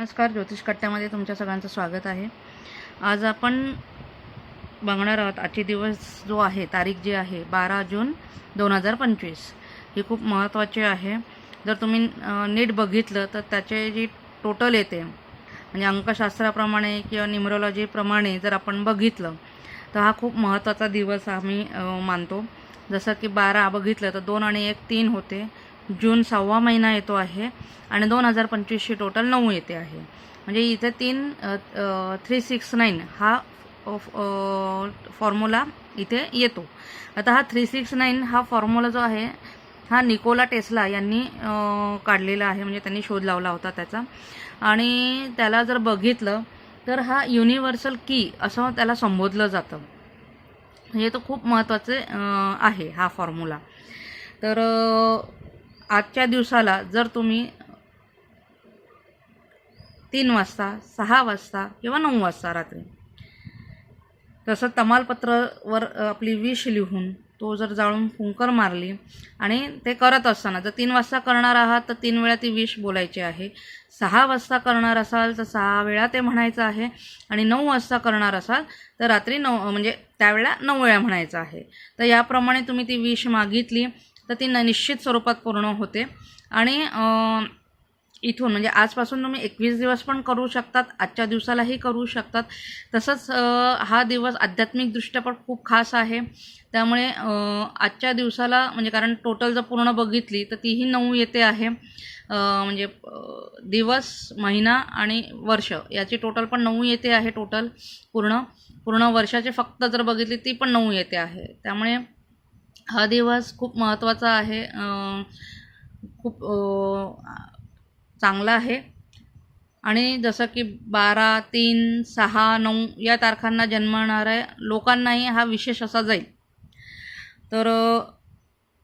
नमस्कार, ज्योतिष कट्ट्यामध्ये तुमच्या सगळ्यांचं स्वागत आहे। आज आपण बघणार आहोत आजचे दिवस जो आहे, तारीख जी आहे 12 जून 2025 ही खूप महत्त्वाची आहे। जर तुम्ही नीट बघितलं तर त्याचे जी टोटल येते म्हणजे अंकशास्त्राप्रमाणे किंवा न्यूमरोलॉजीप्रमाणे जर आपण बघितलं तर हा खूप महत्त्वाचा दिवस आम्ही मानतो। जसं की 12 बघितलं तर 2 आणि 1 3 होते, जून 6वा महिना येतो आहे आणि 2025ची टोटल 9 येते आहे। म्हणजे इथे 369 हा फॉर्म्युला इथे येतो। आता हा 369 हा फॉर्म्युला जो आहे हा निकोला टेस्ला यांनी काढलेला आहे, म्हणजे त्यांनी शोध लावला होता त्याचा। आणि त्याला जर बघितलं तर हा युनिव्हर्सल की असं त्याला संबोधलं जातं। म्हणजे तो खूप महत्त्वाचे आहे हा फॉर्म्युला। तर आजच्या दिवसाला जर तुम्ही 3 वाजता 6 वाजता किंवा 9 वाजता रात्री तसं तमालपत्रावर आपली विश लिहून तो जर जाळून फुंकर मारली आणि ते करत असताना जर 3 वाजता करणार आहात तर 3 वेळा ती विश बोलायची आहे, 6 वाजता करणार असाल तर 6 वेळा ते म्हणायचं आहे आणि 9 वाजता करणार असाल तर रात्री 9 म्हणजे त्यावेळेला 9 वेळा म्हणायचं आहे। तर याप्रमाणे तुम्ही ती विश मागितली तर ती निश्चित स्वरूपात पूर्ण होते। आणि इथून म्हणजे आजपासून तुम्ही 21 दिवस पण करू शकतात, आजच्या दिवसालाही करू शकतात। तसंच हा दिवस आध्यात्मिकदृष्ट्या पण खूप खास आहे। त्यामुळे आजच्या दिवसाला म्हणजे कारण टोटल जर पूर्ण बघितली तर तीही 9 येते आहे। म्हणजे दिवस, महिना आणि वर्ष याची टोटल पण 9 येते आहे। टोटल पूर्ण वर्षाचे फक्त जर बघितली ती पण 9 येते आहे। त्यामुळे हा दिवस खूप महत्त्वाचा आहे, खूप चांगला आहे। आणि जसं की 12, 3, 6, 9 या तारखांना जन्मणाऱ्या लोकांनाही हा विशेष असा जाईल। तर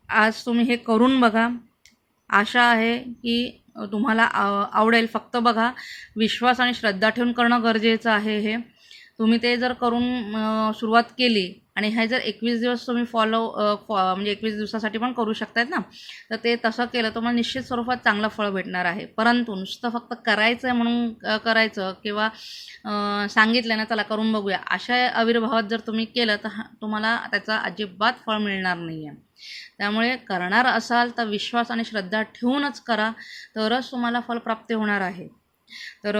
आज तुम्ही हे करून बघा, आशा आहे की तुम्हाला आवडेल। फक्त बघा, विश्वास आणि श्रद्धा ठेवून करणं गरजेचं आहे। हे तुम्ही ते जर करून सुरुवात केली आणि हे जर 21 दिवस तुम्ही म्हणजे 21 दिवसासाठी पण करू शकतायत ना, तर ते तसं केलं तर मग निश्चित स्वरूपात चांगलं फळ भेटणार आहे। परंतु नुसतं फक्त करायचं आहे म्हणून करायचं किंवा सांगितलं ना चला करून बघूया अशा आविर्भावात जर तुम्ही केलं तर तुम्हाला त्याचा अजिबात फळ मिळणार नाही आहे। त्यामुळे करणार असाल तर विश्वास आणि श्रद्धा ठेवूनच करा, तरच तुम्हाला फलप्राप्ती होणार आहे। तर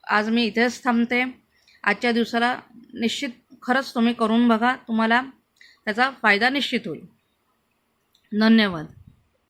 आज मी इथेच थांबते। आजच्या दिवसाला निश्चित खरंच तुम्ही करून बघा, तुम्हाला त्याचा फायदा निश्चित होईल। धन्यवाद।